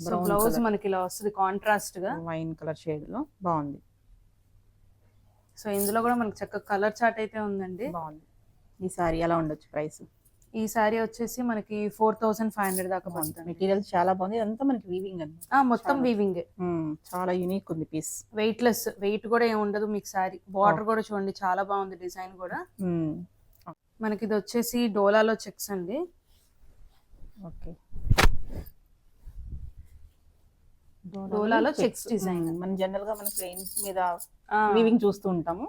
సో బ్లౌజ్ మనకి ఇలా వస్తుంది కాంట్రాస్ట్ గా వైన్ కలర్ షేడ్ లో. బాగుంది. సో ఇందులో కూడా మనకి చక్కగా కలర్ చార్ట్ అయితే ఉందండి. బాగుంది. ఈ సారీ ఎలా ఉండొచ్చు ప్రైస్? ఈ సారీ వచ్చేసి మనకి 4500 దాకా పడుతుంది. మెటీరియల్ చాలా బాగుంది. ఇదంతా మనకి వీవింగ్ అండి. మొత్తం వీవింగ్. చాలా యూనిక్ ఉంది పీస్. వెయిట్లెస్, వెయిట్ కూడా ఏమి ఉండదు మీకు. సారీ బార్డర్ కూడా చూడండి చాలా బాగుంది. డిజైన్ కూడా మనకి ఇది వచ్చేసి డోలాలో చెక్స్ అండి. ఓకే, డోలాలో చెక్స్ డిజైన్. మనం జనరల్ గా మన ప్లెయిన్స్ మీద వీవింగ్ చూస్తూ ఉంటాము.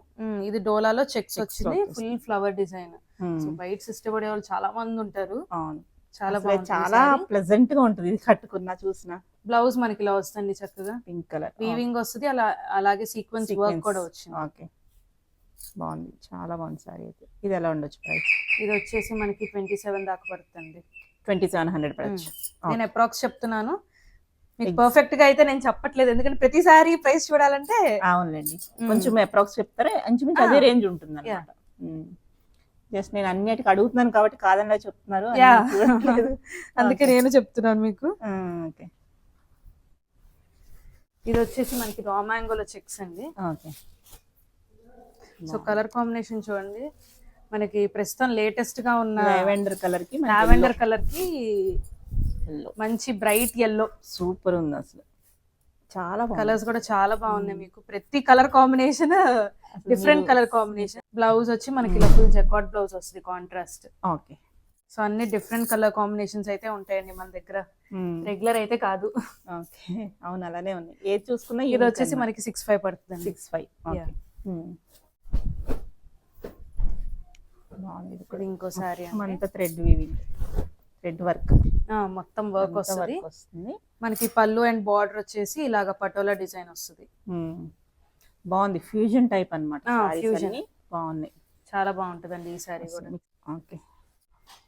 ఇది డోలాలో చెక్స్ వచ్చింది. Full flower design. So whites ఇష్టపడే వాళ్ళు చాలా మంది ఉంటారు. చాలా బాగుంది. చాలా ప్లెజెంట్ గా ఉంటుంది ఇది కట్టుకున్నా చూసినా. బ్లౌజ్ మనకి ఇలా వస్తుంది చక్కగా పింక్ కలర్ వీవింగ్ వస్తుంది. అలాగే సీక్వెన్స్ వర్క్ కూడా వచ్చింది. ఓకే, బాగుంది. చాలా బాగుంది సారీ అయితే. ఇది ఎలా ఉండొచ్చు ప్రైస్? ఇది వచ్చేసి మనకి 27 దాకా పడుతుంది. 2700 పడచ్చు. నేను అప్రాక్స్ చెప్తున్నాను. మీకు పర్ఫెక్ట్ గా అయితే నేను చెప్పట్లేదు, ఎందుకంటే ప్రతిసారి ప్రైస్ చూడాలంటే. అవునండి, కొంచెం అప్రాక్స్ చెప్తారా? ఇంచుమించు అదే రేంజ్ ఉంటుంది అన్నమాట. జస్ట్ నేను అన్నిటికి అడుగుతున్నాను కాబట్టి కాదన్నా చెప్తున్నారు. అందుకే నేను చెప్తున్నాను మీకు. ఓకే, ఇది వచ్చేసి మనకి రా మ్యాంగోలో చెక్స్ అండి. ఓకే, సో కలర్ కాంబినేషన్ చూడండి. మనకి ప్రస్తుతం లేటెస్ట్ గా ఉన్న లావెండర్ కలర్ కి మంచి బ్రైట్ ఎల్లో. సూపర్ ఉంది అసలు. చాలా కలర్స్ కూడా చాలా బాగున్నాయి. మీకు ప్రతి colour combination different colour combination. Blouse వచ్చి మనకి ఇలా ఫుల్ జకార్డ్ బ్లౌజ్ వస్తుంది కాంట్రాస్ట్. ఓకే, సో అన్ని డిఫరెంట్ కలర్ కాంబినేషన్స్ అయితే ఉంటాయండి మన దగ్గర. రెగ్యులర్ అయితే కాదు. ఓకే, అవును అలానే ఉన్నాయి. ఏది చూసుకున్నా. ఇది వచ్చేసి మనకి 65 పడుతుంది. 65. బాగుంది. ఇది ఇంకో సారీ అంతా థ్రెడ్ వీవింగ్, థ్రెడ్ వర్క్, మొత్తం వర్క్ వస్తుంది. మనకి పళ్ళు అండ్ బార్డర్ వచ్చేసి ఇలాగ పటోలా డిజైన్ వస్తుంది. బాగుంది. ఫ్యూజన్ టైప్ అన్నమాట. ఫ్యూజన్ బాగుంది. చాలా బాగుంటుందండి ఈ సారీ కూడా. ఓకే,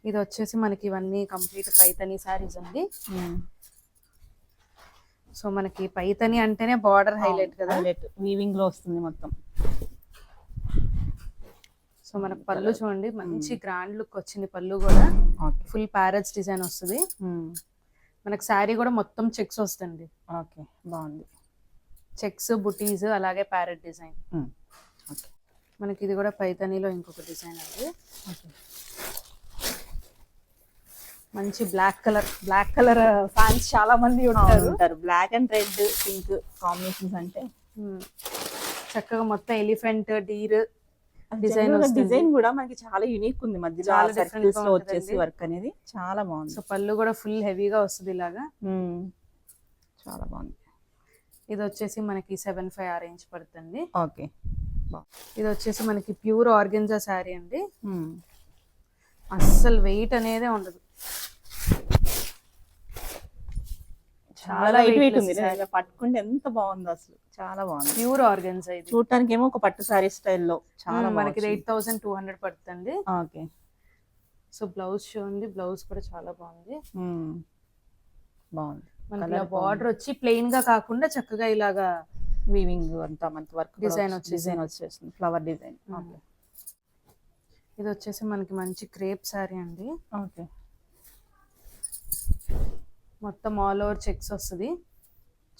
ఇది వచ్చేసి మనకి ఇవన్నీ కంప్లీట్ పైతని సారీస్ అండి. సో మనకి పైతని అంటేనే బార్డర్ హైలైట్ కదా. వీవింగ్ లో వస్తుంది మొత్తం. సో మనకు పళ్ళు చూడండి, మంచి గ్రాండ్ లుక్ వచ్చింది. పళ్ళు కూడా ఫుల్ ప్యారెట్స్ డిజైన్ వస్తుంది. మనకు శారీ కూడా మొత్తం చెక్స్ వస్తుంది. ఓకే, బాగుంది. చెక్స్, బుటీస్, అలాగే ప్యారెట్ డిజైన్. మనకి ఇది కూడా పైతనీలో ఇంకొక డిజైన్ అండి. మంచి బ్లాక్ కలర్ ఫ్యాన్స్ చాలా మంది ఉంటారు. Black and red, pink combinations అంటే చక్కగా మొత్తం ఎలిఫెంట్, డీర్ డిజైన్ కూడా మనకి చాలా యూనిక్ ఉంది. మధ్యలో సర్కిల్స్ లో వచ్చేసి వర్క్ అనేది చాలా బాగుంది. సో పళ్ళు కూడా ఫుల్ హెవీగా వస్తుంది ఇలాగా. చాలా బాగుంది. ఇది వచ్చేసి మనకి 75 ఆ రేంజ్ పడుతుంది. ఓకే, ఇది వచ్చేసి మనకి ప్యూర్ ఆర్గెన్జా శారీ అండి. అస్సలు వెయిట్ అనేదే ఉండదు. చాలా లైట్ వెయిట్ ఉంది. ఇలా పట్టుకుంటే ఎంత బాగుందో అసలు, చాలా బాగుంది. ప్యూర్ ఆర్గన్స్ ఇది. చూడటానికి ఏమో ఒక పట్టు సారీ స్టైల్లో చాలా మనకి 8,200 పడుతుంది. ఓకే. సో బ్లౌజ్ చూడండి, బ్లౌజ్ కూడా చాలా బాగుంది. బాగుంది. మనకి బార్డర్ వచ్చి ప్లెయిన్ గా కాకుండా చక్కగా ఇలాగా వీవింగ్ అంతా మనకి వర్క్ డిజైన్ వచ్చేస్తుంది, ఫ్లవర్ డిజైన్. ఓకే. ఇది వచ్చేసి మనకి మంచి క్రేప్ సారీ అండి. ఓకే. మొత్తం ఆల్ ఓవర్ చెక్స్ వస్తుంది.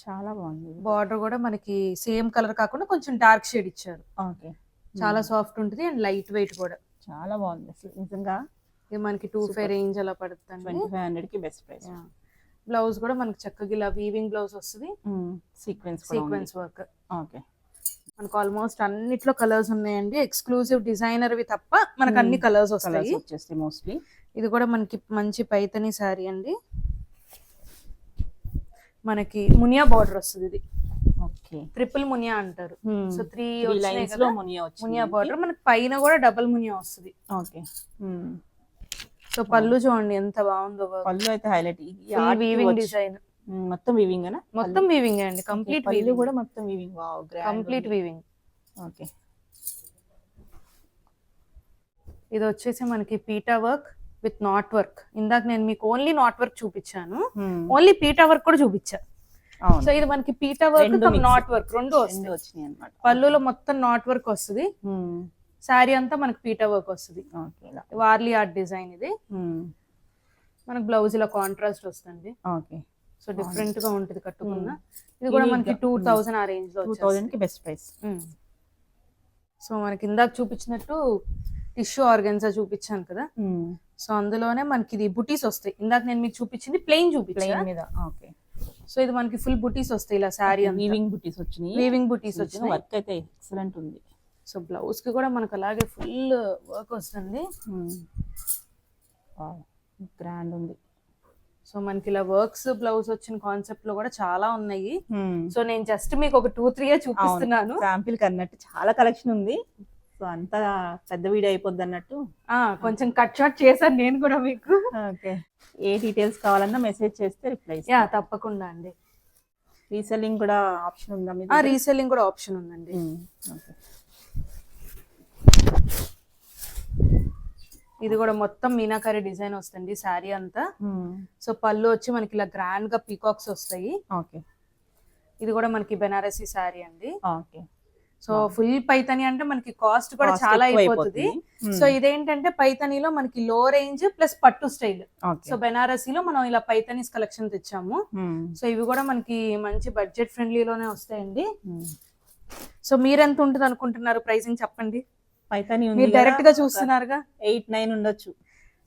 చాలా బాగుంది. బార్డర్ కూడా మనకి సేమ్ కలర్ కాకుండా కొంచెం డార్క్ షేడ్ ఇచ్చారు. ఓకే. చాలా సాఫ్ట్ ఉంటుంది అండ్ లైట్ వెయిట్ కూడా. చాలా బాగుంది అసలు నిజంగా. ఇది మనకి 2500 రేంజ్ అలా పడుతుంది. 2500 కి బెస్ట్ ప్రైస్. బ్లౌజ్ కూడా మనకి చక్కగా ఇలా వీవింగ్ బ్లౌజ్ వస్తుంది, సీక్వెన్స్ వర్క్. ఓకే. మనకు ఆల్మోస్ట్ అన్నిట్లో కలర్స్ ఉన్నాయండి. ఎక్స్క్లూజివ్ డిజైనర్ వి తప్ప మనకు అన్ని కలర్స్ వస్తాయి. మోస్ట్లీ ఇది కూడా మనకి మంచి పైతని సారీ అండి. మనకి మునియా బార్డర్ వస్తుంది. ఇది ఓకే. ట్రిపుల్ మునియా అంటారు. సో 3 లైన్స్ లో మునియా బార్డర్. మనకి పైన కూడా డబుల్ మునియా వస్తుంది. ఓకే. సో పళ్ళు చూడండి ఎంత బాగుందో. పళ్ళు అయితే హైలైట్. వీవింగ్ డిజైన్ మొత్తం వీవింగ్ అనా? మొత్తం వీవింగ్ అండి. కంప్లీట్ వీవింగ్ కూడా మొత్తం weaving. Wow, grand. Complete weaving. Okay. ఇది వచ్చేసి మనకి PETA work with not work. ఇందాక నేను మీకు ఓన్లీ నాట్ వర్క్ చూపించాను, ఓన్లీ పీటా వర్క్ కూడా చూపించా. సో ఇది మనకి పీటా వర్క్ నాట్ వర్క్ రెండు వచ్చినాయి అన్నమాట. పళ్ళులో మొత్తం నాట్ వర్క్ వస్తుంది, శారీ అంతా మనకి పీటా వర్క్ వస్తుంది. వార్లీ ఆర్ట్ డిజైన్ ఇది. మనకి బ్లౌజ్ ఇలా కాంట్రాస్ట్ వస్తుంది. ఓకే. సో డిఫరెంట్ గా ఉంటుంది కట్టుకున్న. ఇది కూడా మనకి 2000 ఆ రేంజ్ లో 2000 కి బెస్ట్ ప్రైస్. సో మనకి ఇందాక చూపించినట్టు టిష్యూ ఆర్గన్జా చూపించాను కదా, సో అందులోనే మనకి ఇది బుటీస్ వస్తాయి. ఇందాక నేను మీకు చూపించింది ప్లెయిన్ చూపించాను. ఓకే. సో ఇది మనకి ఫుల్ బుటీస్ వస్తాయి ఇలా శారీ. వీవింగ్ బుటీస్ వచ్చినాయి. వీవింగ్ బుటీస్ వచ్చినాయి. వర్క్ అయితే ఎక్సలెంట్ ఉంది. సో బ్లౌజ్ కి కూడా మనకు అలాగే ఫుల్ వర్క్ వస్తుంది. గ్రాండ్ ఉంది. సో మనకి ఇలా వర్క్స్ బ్లౌజ్ వచ్చిన కాన్సెప్ట్ లో కూడా చాలా ఉన్నాయి. సో నేను జస్ట్ మీకు ఒక 2-3 చూపిస్తున్నాను శాంపిల్ కన్నట్టు. చాలా కలెక్షన్ ఉంది. సో అంతా పెద్ద వీడియో అయిపోద్ది అన్నట్టు కొంచెం కట్ షాట్ చేశాను నేను కూడా మీకు. ఓకే. ఏ డీటెయిల్స్ కావాలన్నా మెసేజ్ చేస్తే రిప్లై. తప్పకుండా అండి. రీసెల్లింగ్ కూడా ఆప్షన్ ఉందా? రీసెల్లింగ్ కూడా ఆప్షన్ ఉందండి. ఓకే. ఇది కూడా మొత్తం మీనాకరీ డిజైన్ వస్తుంది శారీ అంతా. సో పళ్ళు వచ్చి మనకి ఇలా గ్రాండ్ గా పీకాక్స్ వస్తాయి. ఓకే. ఇది కూడా మనకి బెనారసీ శారీ అండి. ఓకే. సో ఫుల్ పైతని అంటే మనకి కాస్ట్ కూడా చాలా అయిపోతుంది. సో ఇదేంటంటే పైతనిలో మనకి లో రేంజ్ ప్లస్ పట్టు స్టైల్. సో బెనారసీలో మనం ఇలా పైతనీస్ కలెక్షన్ తెచ్చాము. సో ఇవి కూడా మనకి మంచి బడ్జెట్ ఫ్రెండ్లీలోనే వస్తాయండి. సో మీరెంత ఉంటుంది అనుకుంటున్నారు ప్రైసింగ్ చెప్పండి? పైతని మీరు డైరెక్ట్ గా చూస్తున్నారుగా, 8-9 ఉండొచ్చు.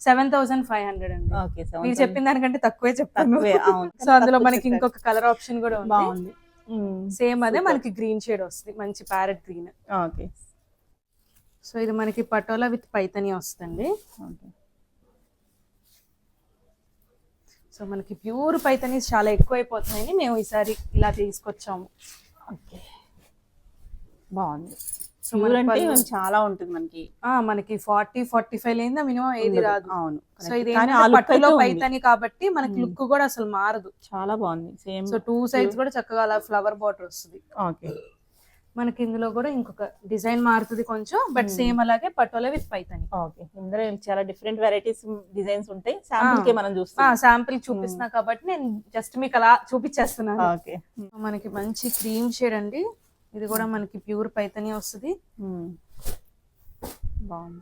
7,500 అండి. ఓకే. మీరు చెప్పిన దానికంటే తక్కువే చెప్తాను. సో అందులో మనకి ఇంకొక కలర్ ఆప్షన్ కూడా బాగుంది. సేమ్ అదే మనకి గ్రీన్ షేడ్ వస్తుంది, మంచి ప్యారెట్ గ్రీన్. ఓకే. సో ఇది మనకి పటోలా విత్ పైతని వస్తుంది. సో మనకి ప్యూర్ పైతనీస్ చాలా ఎక్కువ అయిపోతున్నాయని మేము ఈసారి ఇలా తీసుకొచ్చాము. ఓకే. బాగుంది. సో అంటే చాలా ఉంటుంది మనకి. మనకి 40-45 లేదా మినిమం ఏది రాదు. అవును. సో ఇది పట్టులో పైతని కాబట్టి మనకి లుక్ కూడా అసలు మారదు. చాలా బాగుంది. సేమ్. సో 2 సైడ్స్ కూడా చక్కగా అలా ఫ్లవర్ బార్డర్ వస్తుంది. ఓకే. మనకి ఇందులో కూడా ఇంకొక డిజైన్ మారుతుంది కొంచెం, బట్ సేమ్ అలాగే పటోలా విత్ పైతని. ఓకే. ఇందులో చాలా డిఫరెంట్ వెరైటీస్ డిజైన్స్ ఉంటాయి. శాంపుల్ కి మనం చూస్తాం. శాంపుల్ చూపిస్తున్నా కాబట్టి నేను జస్ట్ మీకు అలా చూపించేస్తున్నాను. ఓకే. మనకి మంచి క్రీమ్ షేడ్ అండి. ఇది కూడా మనకి ప్యూర్ పైతని వస్తుంది. బాగుంది.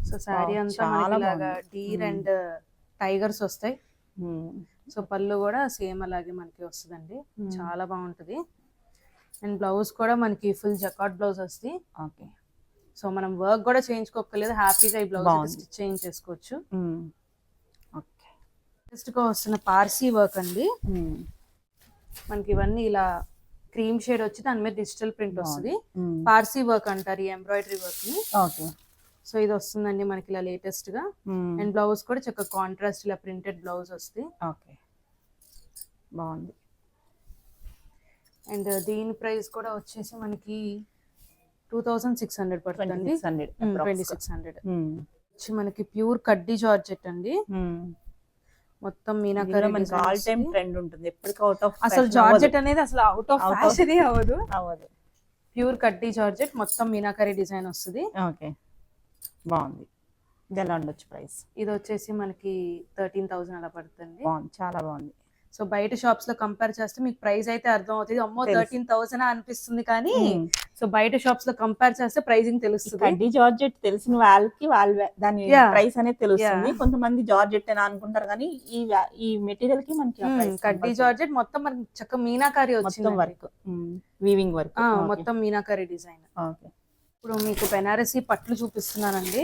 సో శారీ అంతా మనకి డీర్ అండ్ టైగర్స్ వస్తాయి. సో పళ్ళు కూడా సేమ్ అలాగే మనకి వస్తుందండి. చాలా బాగుంటది. అండ్ బ్లౌజ్ కూడా మనకి ఫుల్ జకాట్ బ్లౌజ్ వస్తుంది. ఓకే. సో మనం వర్క్ కూడా చేయించుకోలేదు, హ్యాపీగా ఈ బ్లౌజ్ స్టిచ్ చేయించేసుకోవచ్చు. నెక్స్ట్ గా వస్తున్న పార్సీ వర్క్ అండి. మనకి ఇవన్నీ ఇలా క్రీమ్ షేడ్ వచ్చి దాని మీద డిజిటల్ ప్రింట్ వస్తుంది. పార్సీ వర్క్ అంటారు ఈ ఎంబ్రాయిడరీ వర్క్ ని. ఓకే. సో ఇది వస్తుందండి మనకి ఇలా లేటెస్ట్ గా. అండ్ బ్లౌజ్ కూడా చక్కగా కాంట్రాస్ట్ ఇలా ప్రింటెడ్ బ్లౌజ్ వస్తుంది. ఓకే. బాగుంది. అండ్ దీని ప్రైస్ కూడా వచ్చేసి మనకి 2600 పడుతుంది. 2600. వచ్చి మనకి ప్యూర్ కడ్డీ జార్జెట్ అండి, మొత్తం మీనాకరీ మనకి design ఆల్ టైమ్ వస్తుంది. ట్రెండ్ ఉంటుంది, ఎప్పటికీ అవుట్ ఆఫ్ అసలు జార్జెట్ అనేది అసలు out of Out of- fashion అవ్వదు. అవ్వదు. ప్యూర్ కడ్డీ జార్జెట్ మొత్తం మీనాకరీ డిజైన్ వస్తుంది. ఓకే, బాగుంది. ఇది ఎలా ఉండొచ్చు ప్రైస్? ఇది వచ్చేసి మనకి 13,000 అలా పడుతుంది. బాగుంది, చాలా బాగుంది. సో బయట షాప్స్ లో కంపేర్ చేస్తే మీకు ప్రైస్ అయితే అర్థం అవుతుంది, అమ్మో తెలుసు. 13,000 అనిపిస్తుంది, కానీ సో బయట షాప్స్ లో కంపేర్ చేస్తే ప్రైజింగ్ తెలుస్తుంది. కడ్డీ జార్జెట్ తెలిసిన వాళ్ళకి దాని Yeah. ప్రైస్ అనేది తెలుస్తుంది. Yeah. కొంతమంది జార్జెట్ అని అనుకుంటారు, కానీ ఈ మెటీరియల్ కి మనకి ఆ price కడ్డీ compulsory. జార్జెట్ మొత్తం మనకి చక్క మీనాకరీ మొత్తం వచ్చింది వర్క్, వీవింగ్ వర్క్. మొత్తం మీనాకరీ డిజైన్. ఓకే. ఇప్పుడు మీకు బెనారసీ పట్లు చూపిస్తున్నానండి.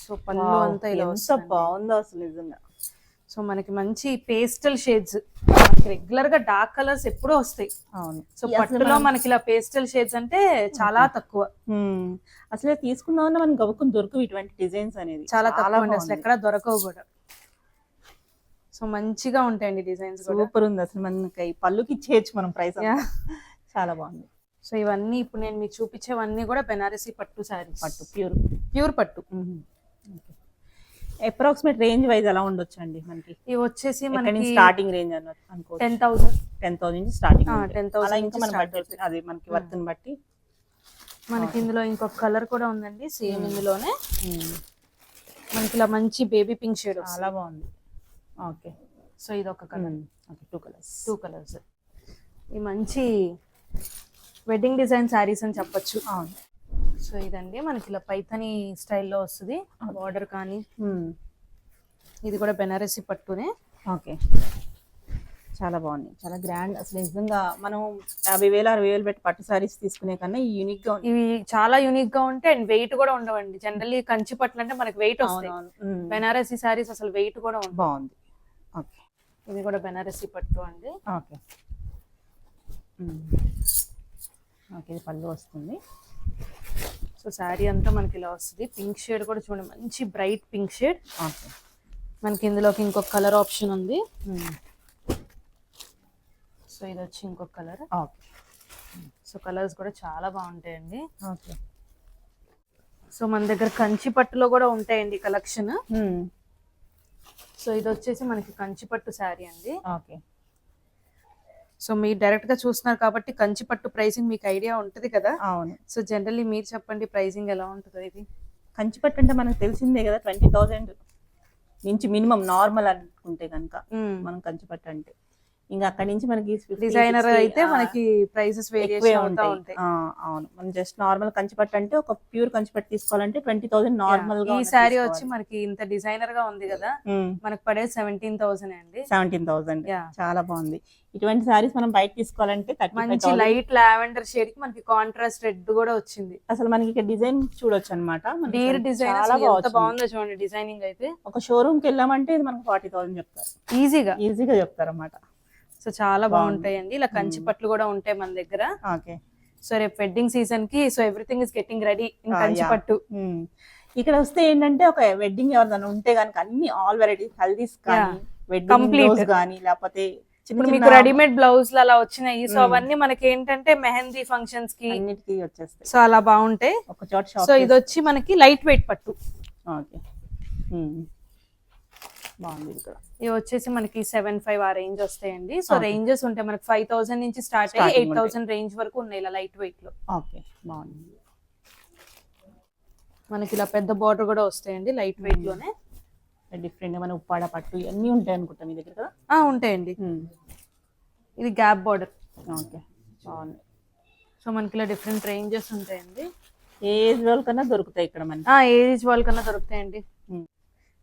సో పళ్ళు అంతా ఇలా ఎంత వస్తుంది. బాగుందో అసలు నిజంగా. సో మనకి మంచి పేస్టల్ షేడ్స్, రెగ్యులర్ గా డార్క్ కలర్స్ ఎప్పుడూ వస్తాయి. అవును. సో పట్టులో మనకి ఇలా పేస్టల్ షేడ్స్ అంటే చాలా తక్కువ, అసలు తీసుకుందామన్నా మనకి గబుక్కుని దొరకవు ఇటువంటి డిజైన్స్ అనేది. చాలా తక్కువ అండి, అసలు ఎక్కడ దొరకవు కూడా. సో మంచిగా ఉంటాయండి డిజైన్స్ కూడా. సూపర్ ఉంది అసలు, మనకి ఈ పళ్ళుకి ఇచ్చేయచ్చు మనం ప్రైస్. Yeah. చాలా బాగుంది. సో ఇవన్నీ ఇప్పుడు నేను మీకు చూపించేవన్నీ కూడా బెనారసీ పట్టు శారీస్, పట్టు ప్యూర్ ప్యూర్ పట్టు. అప్రాక్సిమేట్ రేంజ్ వైజ్ ఎలా ఉండొచ్చు అండి మనకి? ఇవి వచ్చేసి మనకి మనకి స్టార్టింగ్ రేంజ్ అనుకో 10,000. 10,000 నుంచి స్టార్టింగ్. 10,000 అలా ఇంకా మన start బడ్జెట్ అదే మనకి వర్క్ ని బట్టి. మనకి ఇందులో ఇంకొక కలర్ కూడా ఉందండి, సేమ్ ఇందులోనే మనకి ఇలా మంచి బేబీ పింక్ షేడ్. చాలా బాగుంది. ఓకే. సో ఇది ఒక కలర్, ఓకే, 2 కలర్స్. 2 కలర్స్. ఈ మంచి వెడ్డింగ్ డిజైన్ శారీస్ అని చెప్పొచ్చు. అవును. సో ఇదండి మనకి ఇలా పైథనీ స్టైల్లో వస్తుంది బార్డర్ కానీ. ఇది కూడా బెనారసీ పట్టునే. ఓకే, చాలా బాగుంది, చాలా గ్రాండ్. అసలు నిజంగా మనం 50,000 60,000 పెట్టి పట్టు సారీస్ తీసుకునే కన్నా ఈ యూనిక్ గా ఇవి చాలా యూనిక్ గా ఉంటాయి అండ్ వెయిట్ కూడా ఉండవండి. జనరల్లీ కంచి పట్లు అంటే మనకి వెయిట్ వస్తాయి, బెనారసీ సారీస్ అసలు వెయిట్ కూడా ఉండవు. బాగుంది. ఓకే, ఇది కూడా బెనారసీ పట్టు అండి. ఓకే. ఓకే, ఇది పళ్ళు వస్తుంది. సో శారీ అంతా మనకి ఇలా వస్తుంది. పింక్ షేడ్ కూడా చూడండి, మంచి బ్రైట్ పింక్ షేడ్. ఓకే. మనకి ఇందులోకి ఇంకొక కలర్ ఆప్షన్ ఉంది. సో ఇది వచ్చి ఇంకొక కలర్. ఓకే. సో కలర్స్ కూడా చాలా బాగుంటాయండి. ఓకే. సో మన దగ్గర కంచి పట్టులో కూడా ఉంటాయండి కలెక్షన్. సో ఇది వచ్చేసి మనకి కంచి పట్టు శారీ అండి. ఓకే. సో మీరు డైరెక్ట్ గా చూస్తున్నారు కాబట్టి కంచి పట్టు ప్రైసింగ్ మీకు ఐడియా ఉంటది కదా. అవును. సో జనరల్లీ మీరు చెప్పండి ప్రైసింగ్ ఎలా ఉంటుందో. ఇది కంచి పట్టు అంటే మనకు తెలిసిందే కదా, 20,000 నుంచి మినిమం నార్మల్ అనుకుంటే కనుక మనం కంచి పట్టు అంటే. ఇంకా అక్కడి నుంచి మనకి డిజైనర్ అయితే మనకి ప్రైసెస్ వేరియేషన్ అవుతా ఉంటాయి. అవును, మనం జస్ట్ నార్మల్ కంచిపట్టు అంటే ఒక ప్యూర్ కంచిపట్టు తీసుకోవాలంటే 20,000 నార్మల్ గా. ఈ సారీ వచ్చి మనకి ఇంత డిజైనర్ గా ఉంది కదా, మనకు పడేది 17,000 అండి. 17,000. చాలా బాగుంది. ఇటువంటి సారీస్ మనం బయట తీసుకోవాలంటే మంచి లైట్ లావెండర్ షేడ్ కి మనకి కాంట్రాస్ట్ రెడ్ కూడా వచ్చింది. అసలు మనకి ఇక్కడ డిజైన్ చూడొచ్చు అనమాట. డీర్ డిజైన్ ఎంత బాగుందో చూడండి. డిజైనింగ్ అయితే ఒక షోరూమ్ కి వెళ్ళామంటే ఇది మనకు 40,000 చెప్తారు, ఈజీగా చెప్తారు అన్నమాట. సో చాలా బాగుంటాయండి. ఇలా కంచి పట్లు కూడా ఉంటాయి మన దగ్గర. ఓకే. సో రేపు వెడ్డింగ్ సీజన్ కి so everything is getting ready in Kanchi పట్టు. ఇక్కడ వస్తే ఏంటంటే ఒక వెడ్డింగ్ ఎవరిదైనా ఉంటే కనుక అన్ని ఆల్ వెరైటీస్, హల్దీస్ కానీ వెడ్డింగ్ కానీ లేకపోతే ఇప్పుడు మీకు రెడీమేడ్ బ్లౌజ్ అలా వచ్చినాయి. సో అవన్నీ మనకి ఏంటంటే మెహందీ ఫంక్షన్స్ కి అన్నిటికీ వచ్చేస్తాయి. సో అలా బాగుంటాయి ఒక చోట. సో ఇది వచ్చి మనకి లైట్ వెయిట్ పట్టు. ఓకే, బాగుంది. ఇది కూడా ఇవి వచ్చేసి మనకి 7,500 ఆ రేంజ్ వస్తాయండి. సో రేంజెస్ ఉంటాయి మనకి 5,000 నుంచి స్టార్ట్ అయ్యి 8,000 రేంజ్ వరకు ఉన్నాయి ఇలా లైట్ వెయిట్ లో. ఓకే, బాగుంది. మనకి ఇలా పెద్ద బార్డర్ కూడా వస్తాయండి లైట్ వెయిట్ లోనే. డిఫరెంట్ గా మన ఉప్పాడ పట్టు ఇవన్నీ ఉంటాయి అనుకుంటా మీ దగ్గర కదా. ఉంటాయండి. ఇది గ్యాప్ బార్డర్. ఓకే, బాగుంది. సో మనకి ఇలా డిఫరెంట్ రేంజెస్ ఉంటాయండి. ఏ ఏజ్ వాళ్ళ కన్నా దొరుకుతాయి ఇక్కడ మనకి. ఏజ్ వాళ్ళ కన్నా దొరుకుతాయండి.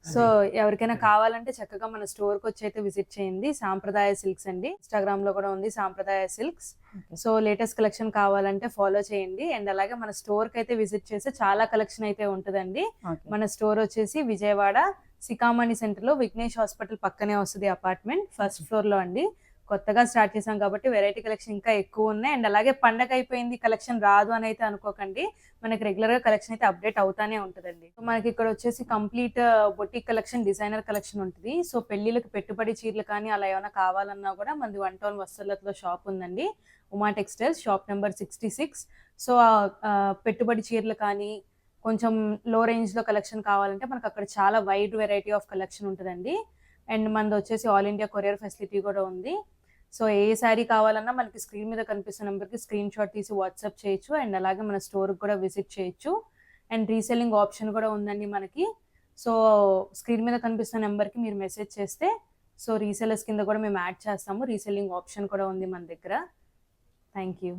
సో ఎవరికైనా కావాలంటే చక్కగా మన స్టోర్ కి వచ్చి అయితే విజిట్ చేయండి. సాంప్రదాయ సిల్క్స్ అండి, ఇన్స్టాగ్రామ్ లో కూడా ఉంది సాంప్రదాయ సిల్క్స్. సో లేటెస్ట్ కలెక్షన్ కావాలంటే ఫాలో చేయండి. అండ్ అలాగే మన స్టోర్ కి అయితే విజిట్ చేస్తే చాలా కలెక్షన్ అయితే ఉంటుందండి. మన స్టోర్ వచ్చేసి విజయవాడ సికామణి సెంటర్ లో విఘ్నేష్ హాస్పిటల్ పక్కనే వస్తుంది అపార్ట్మెంట్, ఫస్ట్ ఫ్లోర్ లో అండి. కొత్తగా స్టార్ట్ చేసాం కాబట్టి వెరైటీ కలెక్షన్ ఇంకా ఎక్కువ ఉన్నాయి. అండ్ అలాగే పండగ అయిపోయింది కలెక్షన్ రాదు అని అయితే అనుకోకండి, మనకి రెగ్యులర్ గా కలెక్షన్ అయితే అప్డేట్ అవుతానే ఉంటుందండి. సో మనకి ఇక్కడ వచ్చేసి complete boutique collection, designer collection ఉంటుంది. సో పెళ్లిళ్ళకి పెట్టుబడి చీరలు కానీ అలా ఏమైనా కావాలన్నా కూడా మనది 1 టౌన్ వస్త్రలతలో షాప్ ఉందండి, Uma textiles, shop number 66. So పెట్టుబడి చీరలు కానీ కొంచెం లో రేంజ్ లో కలెక్షన్ కావాలంటే మనకు అక్కడ చాలా వైడ్ వెరైటీ ఆఫ్ కలెక్షన్ ఉంటుందండి. అండ్ మనది వచ్చేసి ఆల్ ఇండియా కొరియర్ ఫెసిలిటీ కూడా ఉంది. సో ఏ శారీ కావాలన్నా మనకి స్క్రీన్ మీద కనిపిస్తున్న నెంబర్కి స్క్రీన్ షాట్ తీసి వాట్సాప్ చేయొచ్చు. అండ్ అలాగే మన స్టోర్కి కూడా విజిట్ చేయొచ్చు. అండ్ రీసెల్లింగ్ ఆప్షన్ కూడా ఉందండి మనకి. సో స్క్రీన్ మీద కనిపిస్తున్న నెంబర్కి మీరు మెసేజ్ చేస్తే సో రీసెలర్స్ కింద కూడా మేము యాడ్ చేస్తాము. రీసెల్లింగ్ ఆప్షన్ కూడా ఉంది మన దగ్గర. Thank you.